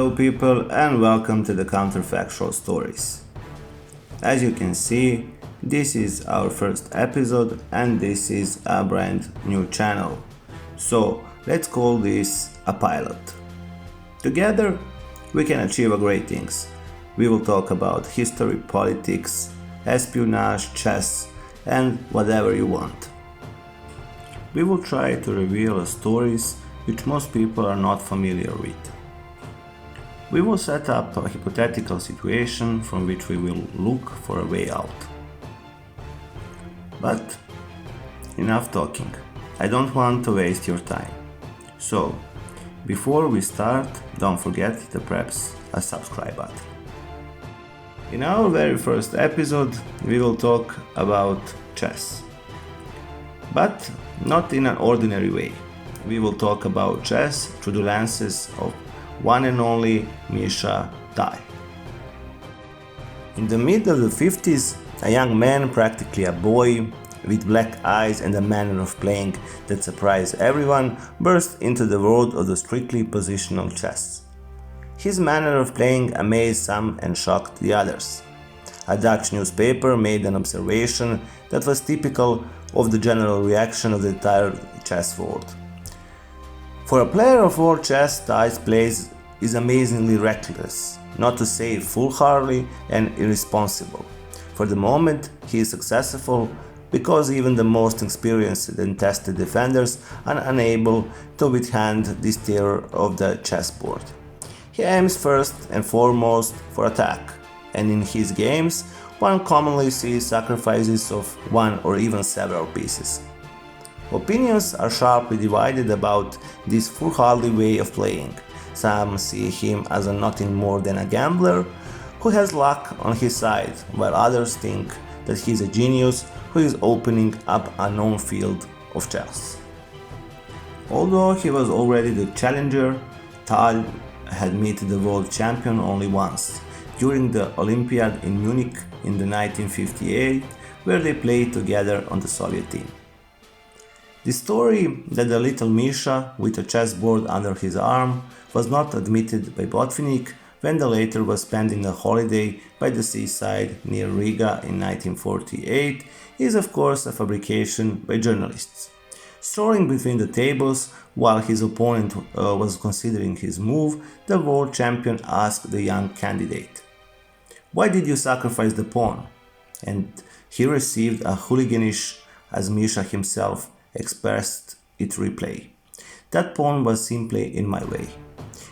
Hello people and welcome to the Counterfactual Stories. As you can see, this is our first episode and this is a brand new channel. So let's call this a pilot. Together we can achieve great things. We will talk about history, politics, espionage, chess and whatever you want. We will try to reveal stories which most people are not familiar with. We will set up a hypothetical situation from which we will look for a way out. But enough talking. I don't want to waste your time. So, before we start, don't forget to press a subscribe button. In our very first episode, we will talk about chess. But not in an ordinary way. We will talk about chess through the lenses of one and only Misha Tal. In the mid of the 50s, a young man, practically a boy, with black eyes and a manner of playing that surprised everyone, burst into the world of the strictly positional chess. His manner of playing amazed some and shocked the others. A Dutch newspaper made an observation that was typical of the general reaction of the entire chess world. For a player of world chess, Tal's play is amazingly reckless, not to say foolhardy and irresponsible. For the moment, he is successful because even the most experienced and tested defenders are unable to withstand this terror of the chessboard. He aims first and foremost for attack, and in his games, one commonly sees sacrifices of one or even several pieces. Opinions are sharply divided about this foolhardy way of playing. Some see him as nothing more than a gambler who has luck on his side, while others think that he is a genius who is opening up a known field of chess. Although he was already the challenger, Tal had met the world champion only once, during the Olympiad in Munich in the 1958, where they played together on the Soviet team. The story that the little Misha, with a chessboard under his arm, was not admitted by Botvinnik when the latter was spending a holiday by the seaside near Riga in 1948 is of course a fabrication by journalists. Strolling between the tables while his opponent was considering his move, the world champion asked the young candidate, "Why did you sacrifice the pawn?" And he received a hooliganish, as Misha himself expressed it, replay. "That pawn was simply in my way."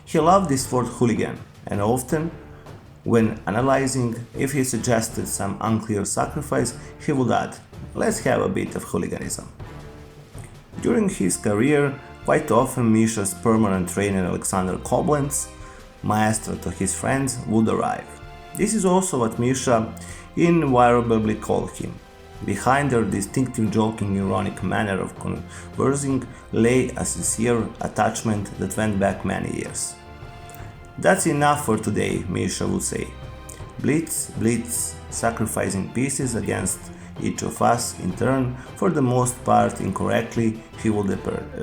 He loved this word hooligan, and often, when analyzing if he suggested some unclear sacrifice, he would add, "Let's have a bit of hooliganism." During his career, quite often Misha's permanent trainer Alexander Koblenz, maestro to his friends, would arrive. This is also what Misha invariably called him. Behind their distinctive joking, ironic manner of conversing lay a sincere attachment that went back many years. "That's enough for today," Misha would say. "Blitz, blitz," sacrificing pieces against each of us in turn, for the most part incorrectly, he would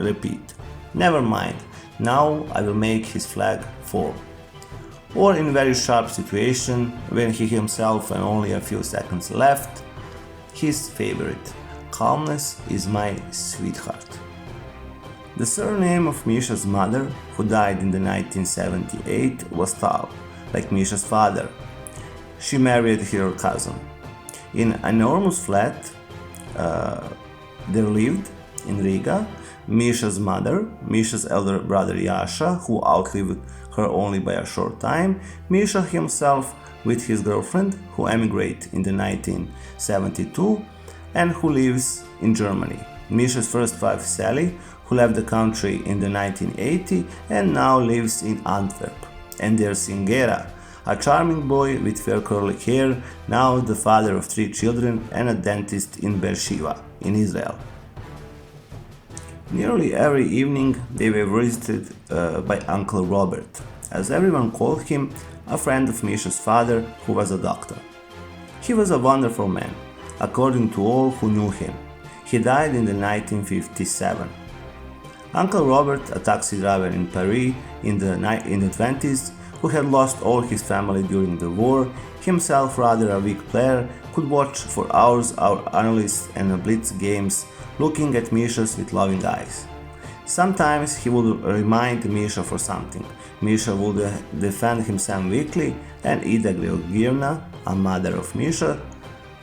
repeat. "Never mind, now I will make his flag fall." Or in very sharp situation, when he himself and only a few seconds left, his favorite, "Calmness is my sweetheart." The surname of Misha's mother, who died in the 1978, was Tal, like Misha's father. She married her cousin. In an enormous flat, there lived, in Riga, Misha's mother, Misha's elder brother Yasha, who outlived her only by a short time, Misha himself with his girlfriend, who emigrated in the 1972 and who lives in Germany, Misha's first wife Sally, who left the country in the 1980 and now lives in Antwerp, and their son Gera, a charming boy with fair curly hair, now the father of 3 children and a dentist in Beersheba, in Israel. Nearly every evening they were visited by Uncle Robert, as everyone called him, a friend of Misha's father who was a doctor. He was a wonderful man, according to all who knew him. He died in the 1957. Uncle Robert, a taxi driver in Paris in the 20s, who had lost all his family during the war, himself rather a weak player, could watch for hours our analysts and blitz games, looking at Misha with loving eyes. Sometimes he would remind Misha for something. Misha would defend himself weakly, and Ida Georgievna, a mother of Misha,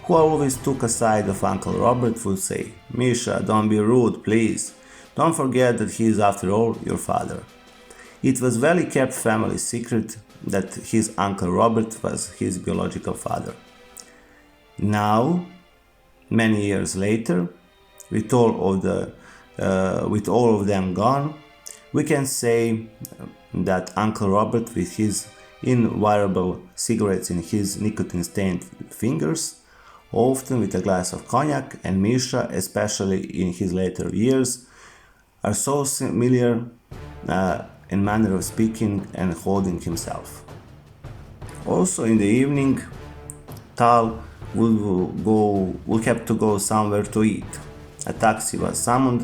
who always took a side of Uncle Robert, would say, "Misha, don't be rude, please. Don't forget that he is after all your father." It was well kept family secret that his Uncle Robert was his biological father. Now, many years later, with all of them gone, we can say that Uncle Robert, with his invariable cigarettes in his nicotine-stained fingers, often with a glass of cognac, and Misha, especially in his later years, are so similar in manner of speaking and holding himself. Also in the evening, Tal would have to go somewhere to eat. A taxi was summoned,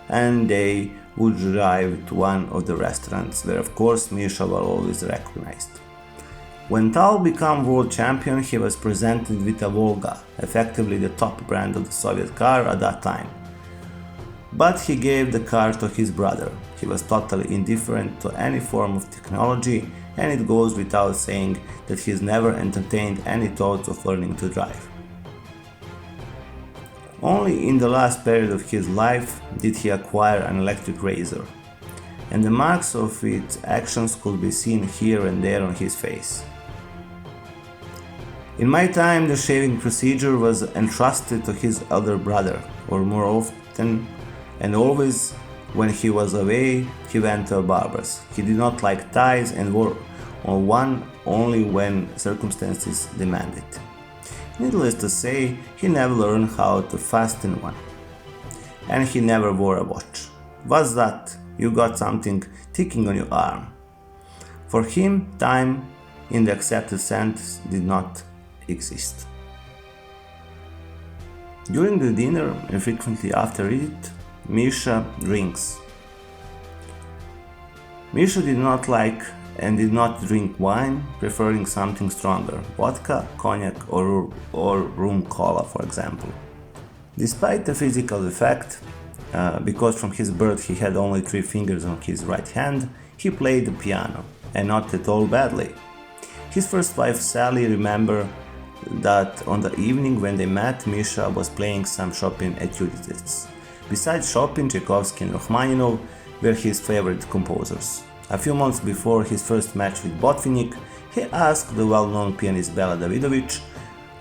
and they would drive to one of the restaurants, where of course Misha was always recognized. When Tal became world champion, he was presented with a Volga, effectively the top brand of the Soviet car at that time. But he gave the car to his brother. He was totally indifferent to any form of technology, and it goes without saying that he's never entertained any thoughts of learning to drive. Only in the last period of his life did he acquire an electric razor, and the marks of its actions could be seen here and there on his face. In my time, the shaving procedure was entrusted to his elder brother, or more often and always when he was away, he went to a barber's. He did not like ties and wore one only when circumstances demanded. Needless to say, he never learned how to fasten one. And he never wore a watch. What's that? You got something ticking on your arm. For him, time, in the accepted sense, did not exist. During the dinner, and frequently after it, Misha drinks. Misha did not like and did not drink wine, preferring something stronger, vodka, cognac, or rum cola, for example. Despite the physical defect, because from his birth he had only 3 fingers on his right hand, he played the piano, and not at all badly. His first wife Sally remembered that on the evening when they met, Misha was playing some Chopin etudes. Besides Chopin, Tchaikovsky and Rachmaninoff were his favorite composers. A few months before his first match with Botvinnik, he asked the well-known pianist Bela Davidovich,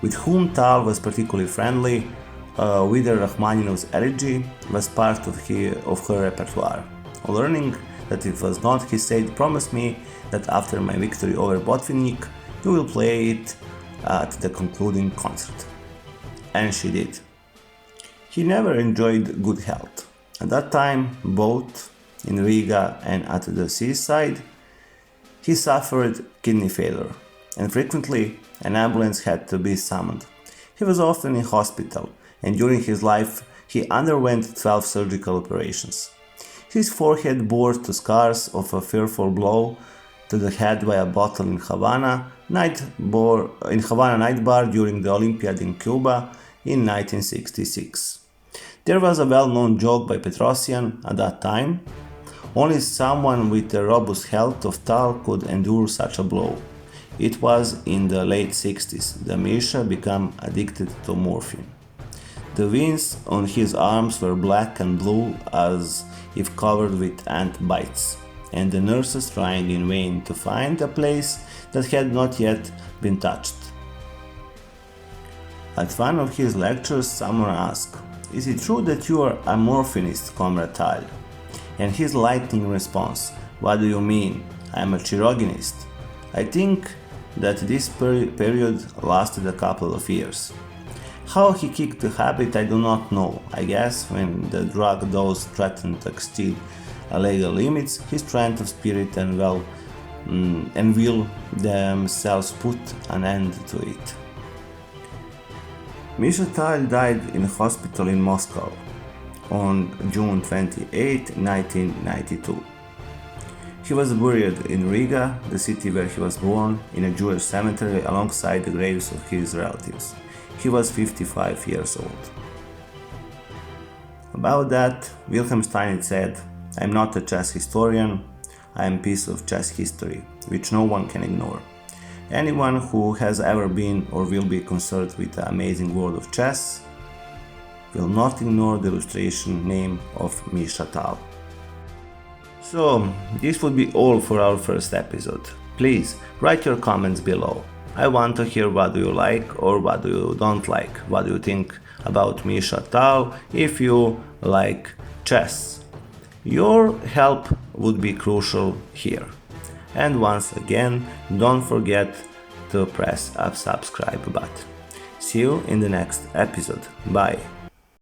with whom Tal was particularly friendly, whether Rachmaninoff's elegy was part of her repertoire. Learning that it was not, he said, "Promise me that after my victory over Botvinnik, you will play it at the concluding concert." And she did. He never enjoyed good health. At that time, both in Riga and at the seaside, he suffered kidney failure, and frequently an ambulance had to be summoned. He was often in hospital, and during his life he underwent 12 surgical operations. His forehead bore 2 scars of a fearful blow to the head by a bottle in Havana night bar during the Olympiad in Cuba in 1966. There was a well-known joke by Petrosian at that time: only someone with the robust health of Tal could endure such a blow. It was in the late 60s that Misha became addicted to morphine. The veins on his arms were black and blue as if covered with ant bites, and the nurses trying in vain to find a place that had not yet been touched. At one of his lectures, someone asked, "Is it true that you are a morphinist, Comrade Tal?" And his lightning response, "What do you mean? I am a chiroginist." I think that this period lasted a couple of years. How he kicked the habit I do not know. I guess when the drug dose threatened to exceed legal limits, his strength of spirit and will themselves put an end to it. Misha Tal died in a hospital in Moscow on June 28, 1992. He was buried in Riga, the city where he was born, in a Jewish cemetery alongside the graves of his relatives. He was 55 years old. About that, Wilhelm Steinitz said, "I'm not a chess historian, I am a piece of chess history, which no one can ignore. Anyone who has ever been or will be concerned with the amazing world of chess will not ignore the illustration name of Misha Tal." So, this would be all for our first episode. Please, write your comments below. I want to hear what do you like or what do you don't like. What do you think about Misha Tal if you like chess? Your help would be crucial here. And once again, don't forget to press a subscribe button. See you in the next episode. Bye.